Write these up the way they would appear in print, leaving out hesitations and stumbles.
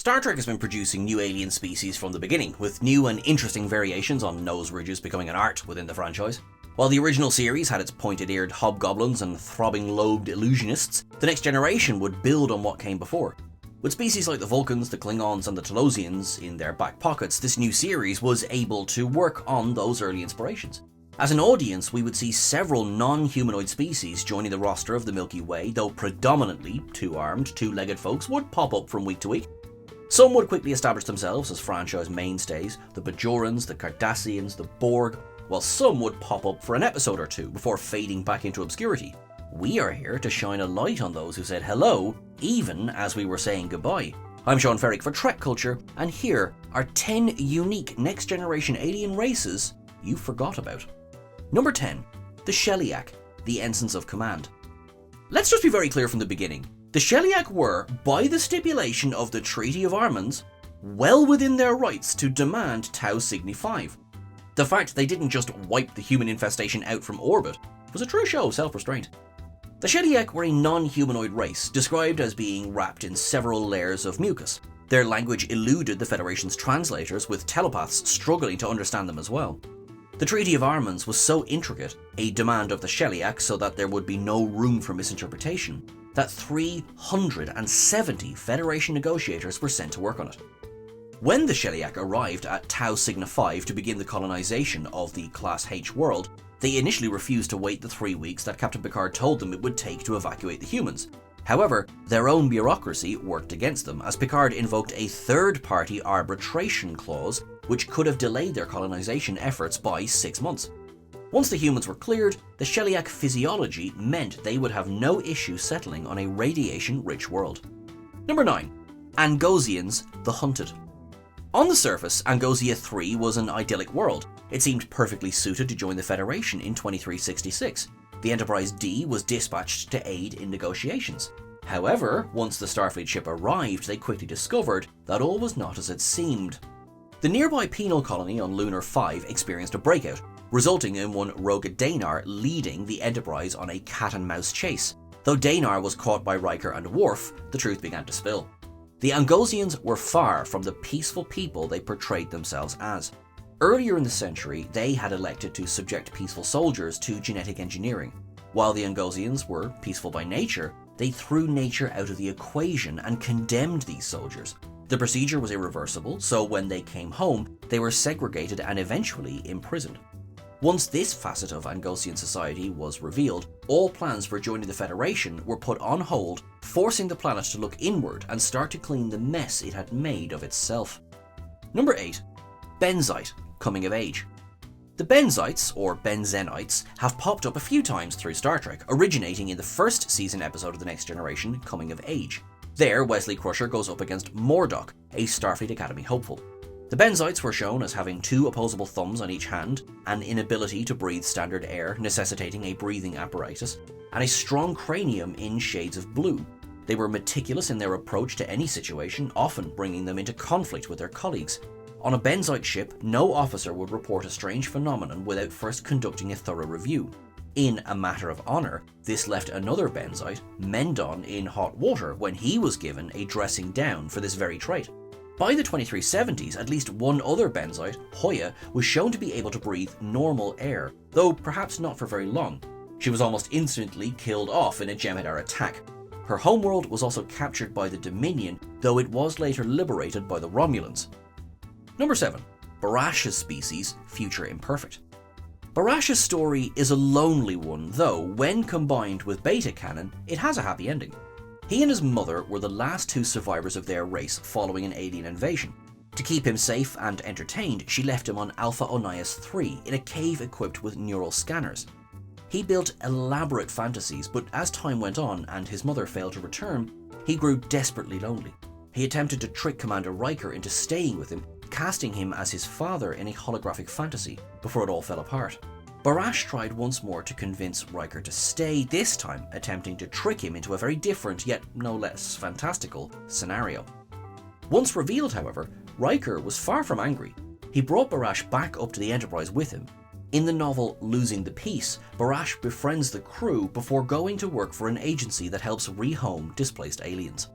Star Trek has been producing new alien species from the beginning, with new and interesting variations on nose ridges becoming an art within the franchise. While the original series had its pointed-eared hobgoblins and throbbing-lobed illusionists, the Next Generation would build on what came before. With species like the Vulcans, the Klingons and the Talosians in their back pockets, this new series was able to work on those early inspirations. As an audience, we would see several non-humanoid species joining the roster of the Milky Way, though predominantly two-armed, two-legged folks would pop up from week to week. Some would quickly establish themselves as franchise mainstays, the Bajorans, the Cardassians, the Borg, while some would pop up for an episode or two before fading back into obscurity. We are here to shine a light on those who said hello, even as we were saying goodbye. I'm Sean Ferrick for TrekCulture, and here are 10 unique next-generation alien races you forgot about. Number 10. The Sheliak, the Ensigns of Command. Let's just be very clear from the beginning. The Sheliak were, by the stipulation of the Treaty of Armans, well within their rights to demand Tau Cygni 5. The fact they didn't just wipe the human infestation out from orbit was a true show of self-restraint. The Sheliak were a non-humanoid race, described as being wrapped in several layers of mucus. Their language eluded the Federation's translators, with telepaths struggling to understand them as well. The Treaty of Armans was so intricate, a demand of the Sheliak so that there would be no room for misinterpretation, that 370 Federation negotiators were sent to work on it. When the Sheliak arrived at Tau Cygni 5 to begin the colonization of the Class H world, they initially refused to wait the 3 weeks that Captain Picard told them it would take to evacuate the humans. However, their own bureaucracy worked against them, as Picard invoked a third-party arbitration clause which could have delayed their colonization efforts by 6 months. Once the humans were cleared, the Sheliak physiology meant they would have no issue settling on a radiation-rich world. Number 9. Angosians, the Hunted. On the surface, Angosia 3 was an idyllic world. It seemed perfectly suited to join the Federation in 2366. The Enterprise D was dispatched to aid in negotiations. However, once the Starfleet ship arrived, they quickly discovered that all was not as it seemed. The nearby penal colony on Lunar 5 experienced a breakout, resulting in one Rogue Danar leading the Enterprise on a cat-and-mouse chase. Though Danar was caught by Riker and Worf, the truth began to spill. The Angosians were far from the peaceful people they portrayed themselves as. Earlier in the century, they had elected to subject peaceful soldiers to genetic engineering. While the Angosians were peaceful by nature, they threw nature out of the equation and condemned these soldiers. The procedure was irreversible, so when they came home, they were segregated and eventually imprisoned. Once this facet of Angosian society was revealed, all plans for joining the Federation were put on hold, forcing the planet to look inward and start to clean the mess it had made of itself. Number 8. Benzite, coming of age. The Benzites, or Benzenites, have popped up a few times through Star Trek, originating in the first season episode of The Next Generation, Coming of Age. There, Wesley Crusher goes up against Mordok, a Starfleet Academy hopeful. The Benzites were shown as having 2 opposable thumbs on each hand, an inability to breathe standard air necessitating a breathing apparatus, and a strong cranium in shades of blue. They were meticulous in their approach to any situation, often bringing them into conflict with their colleagues. On a Benzite ship, no officer would report a strange phenomenon without first conducting a thorough review. In a matter of honour, this left another Benzite, Mendon, in hot water when he was given a dressing down for this very trait. By the 2370s, at least one other Benzite, Hoya, was shown to be able to breathe normal air, though perhaps not for very long. She was almost instantly killed off in a Jem'Hadar attack. Her homeworld was also captured by the Dominion, though it was later liberated by the Romulans. Number 7. Barash's species, Future Imperfect. Barash's story is a lonely one, though when combined with Beta Canon, it has a happy ending. He and his mother were the last 2 survivors of their race following an alien invasion. To keep him safe and entertained, she left him on Alpha Onias 3 in a cave equipped with neural scanners. He built elaborate fantasies, but as time went on and his mother failed to return, he grew desperately lonely. He attempted to trick Commander Riker into staying with him, casting him as his father in a holographic fantasy, before it all fell apart. Barash tried once more to convince Riker to stay, this time attempting to trick him into a very different, yet no less fantastical, scenario. Once revealed, however, Riker was far from angry. He brought Barash back up to the Enterprise with him. In the novel Losing the Peace, Barash befriends the crew before going to work for an agency that helps rehome displaced aliens.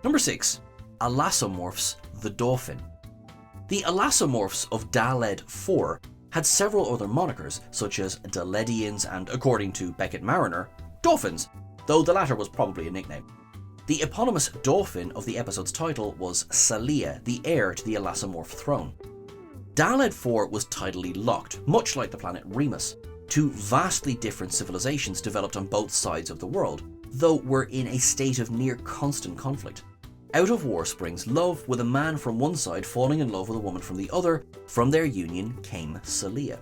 Number 6. Alasomorphs the Dolphin. The Alasomorphs of Daled 4 had several other monikers, such as Daledians and, according to Beckett Mariner, Dolphins, though the latter was probably a nickname. The eponymous dolphin of the episode's title was Salia, the heir to the Alasomorph throne. Daled 4 was tidally locked, much like the planet Remus. Two vastly different civilizations developed on both sides of the world, though were in a state of near constant conflict. Out of war springs love, with a man from one side falling in love with a woman from the other. From their union came Salia.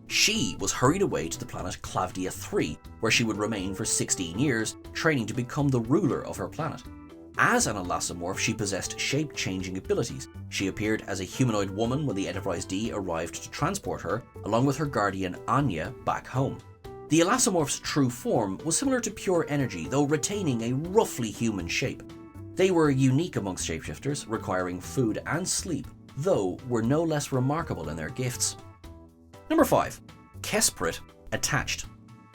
She was hurried away to the planet Clavdia 3, where she would remain for 16 years, training to become the ruler of her planet. As an Alasomorph, she possessed shape-changing abilities. She appeared as a humanoid woman when the Enterprise D arrived to transport her, along with her guardian Anya, back home. The Alasomorph's true form was similar to pure energy, though retaining a roughly human shape. They were unique amongst shapeshifters, requiring food and sleep, though were no less remarkable in their gifts. Number 5. Kesprit Attached.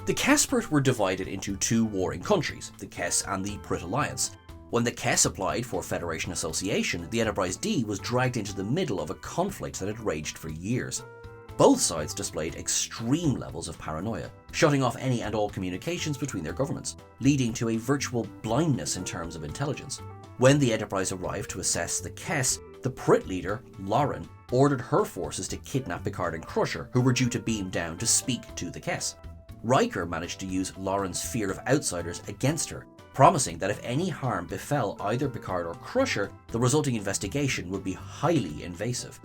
The Kesprit were divided into two warring countries, the Kes and the Prit Alliance. When the Kes applied for Federation Association, the Enterprise D was dragged into the middle of a conflict that had raged for years. Both sides displayed extreme levels of paranoia, shutting off any and all communications between their governments, leading to a virtual blindness in terms of intelligence. When the Enterprise arrived to assess the Kes, the Prit leader, Lauren, ordered her forces to kidnap Picard and Crusher, who were due to beam down to speak to the Kes. Riker managed to use Lauren's fear of outsiders against her, promising that if any harm befell either Picard or Crusher, the resulting investigation would be highly invasive.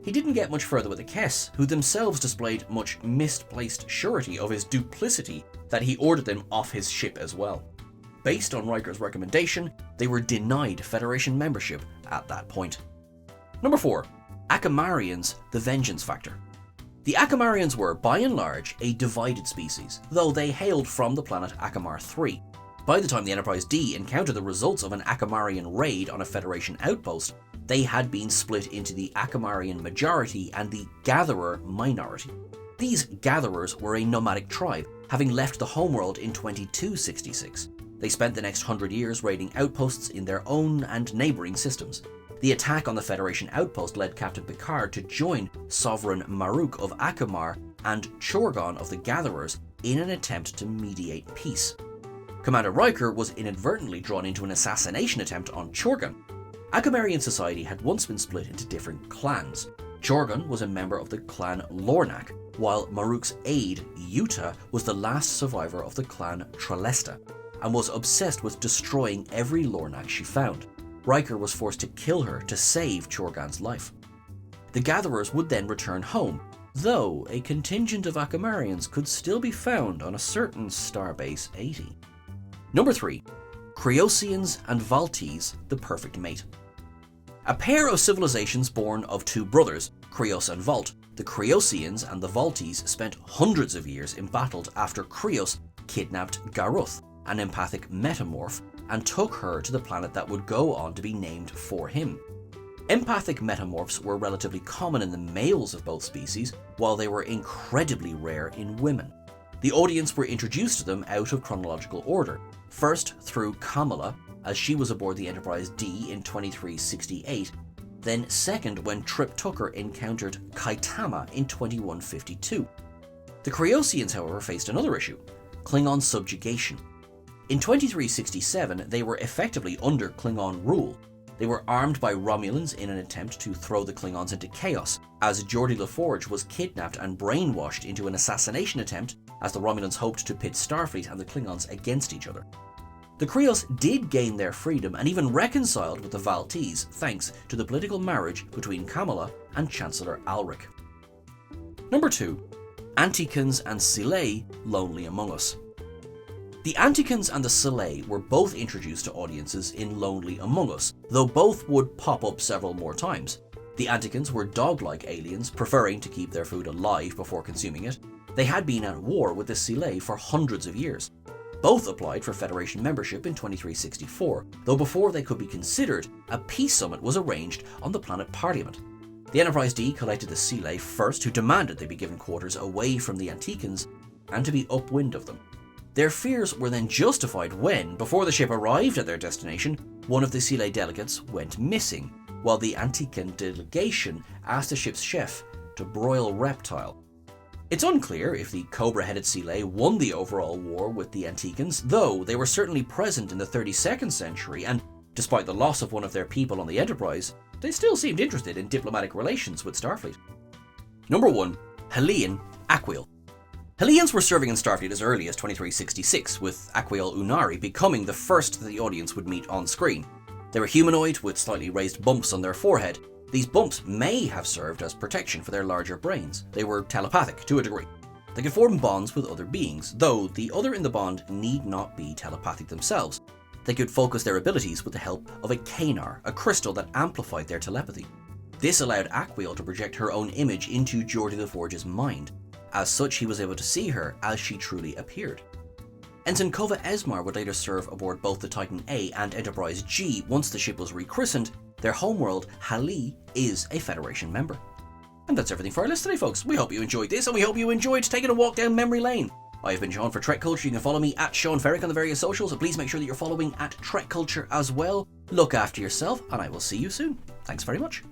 He didn't get much further with the Kes, who themselves displayed much misplaced surety of his duplicity that he ordered them off his ship as well. Based on Riker's recommendation, they were denied Federation membership at that point. Number 4. Akamarians, the Vengeance Factor. The Akamarians were, by and large, a divided species, though they hailed from the planet Akamar 3. By the time the Enterprise D encountered the results of an Akamarian raid on a Federation outpost, they had been split into the Akamarian majority and the Gatherer minority. These Gatherers were a nomadic tribe, having left the homeworld in 2266. They spent the next 100 years raiding outposts in their own and neighbouring systems. The attack on the Federation outpost led Captain Picard to join Sovereign Maruk of Akamar and Chorgon of the Gatherers in an attempt to mediate peace. Commander Riker was inadvertently drawn into an assassination attempt on Chorgon. Akamarian society had once been split into different clans. Chorgon was a member of the clan Lornak, while Maruk's aide, Yuta, was the last survivor of the clan Tralesta, and was obsessed with destroying every Lornak she found. Riker was forced to kill her to save Chorgon's life. The Gatherers would then return home, though a contingent of Akamarians could still be found on a certain Starbase 80. Number 3. Creosians and Valtes, the perfect mate. A pair of civilizations born of two brothers, Creos and Valt, the Creosians and the Valtes spent hundreds of years embattled after Creos kidnapped Garuth, an empathic metamorph, and took her to the planet that would go on to be named for him. Empathic metamorphs were relatively common in the males of both species, while they were incredibly rare in women. The audience were introduced to them out of chronological order, first through Kamala, as she was aboard the Enterprise D in 2368, then second when Trip Tucker encountered Kaitama in 2152. The Creosians, however, faced another issue: Klingon subjugation. In 2367, they were effectively under Klingon rule. They were armed by Romulans in an attempt to throw the Klingons into chaos, as Geordi LaForge was kidnapped and brainwashed into an assassination attempt as the Romulans hoped to pit Starfleet and the Klingons against each other. The Creos did gain their freedom and even reconciled with the Valtes thanks to the political marriage between Kamala and Chancellor Alric. Number 2. Antikins and Silay, Lonely Among Us. The Antikins and the Silay were both introduced to audiences in Lonely Among Us, though both would pop up several more times. The Antikins were dog-like aliens, preferring to keep their food alive before consuming it. They had been at war with the Silay for hundreds of years. Both applied for Federation membership in 2364, though before they could be considered, a peace summit was arranged on the planet Parliament. The Enterprise D collected the Silay first, who demanded they be given quarters away from the Antikins and to be upwind of them. Their fears were then justified when, before the ship arrived at their destination, one of the Sile delegates went missing, while the Antican delegation asked the ship's chef to broil reptile. It's unclear if the cobra-headed Sile won the overall war with the Anticans, though they were certainly present in the 32nd century, and despite the loss of one of their people on the Enterprise, they still seemed interested in diplomatic relations with Starfleet. Number 1. Hellion Aquiel. Hellions were serving in Starfleet as early as 2366, with Aquiel Unari becoming the first that the audience would meet on screen. They were humanoid with slightly raised bumps on their forehead. These bumps may have served as protection for their larger brains. They were telepathic to a degree. They could form bonds with other beings, though the other in the bond need not be telepathic themselves. They could focus their abilities with the help of a Kanar, a crystal that amplified their telepathy. This allowed Aquiel to project her own image into Geordi the Forge's mind. As such, he was able to see her as she truly appeared. Ensign Kova Esmar would later serve aboard both the Titan A and Enterprise G once the ship was rechristened. Their homeworld, Hali, is a Federation member. And that's everything for our list today, folks. We hope you enjoyed this, and we hope you enjoyed taking a walk down memory lane. I have been Sean for TrekCulture. You can follow me at Sean Ferrick on the various socials, so please make sure that you're following at TrekCulture as well. Look after yourself, and I will see you soon. Thanks very much.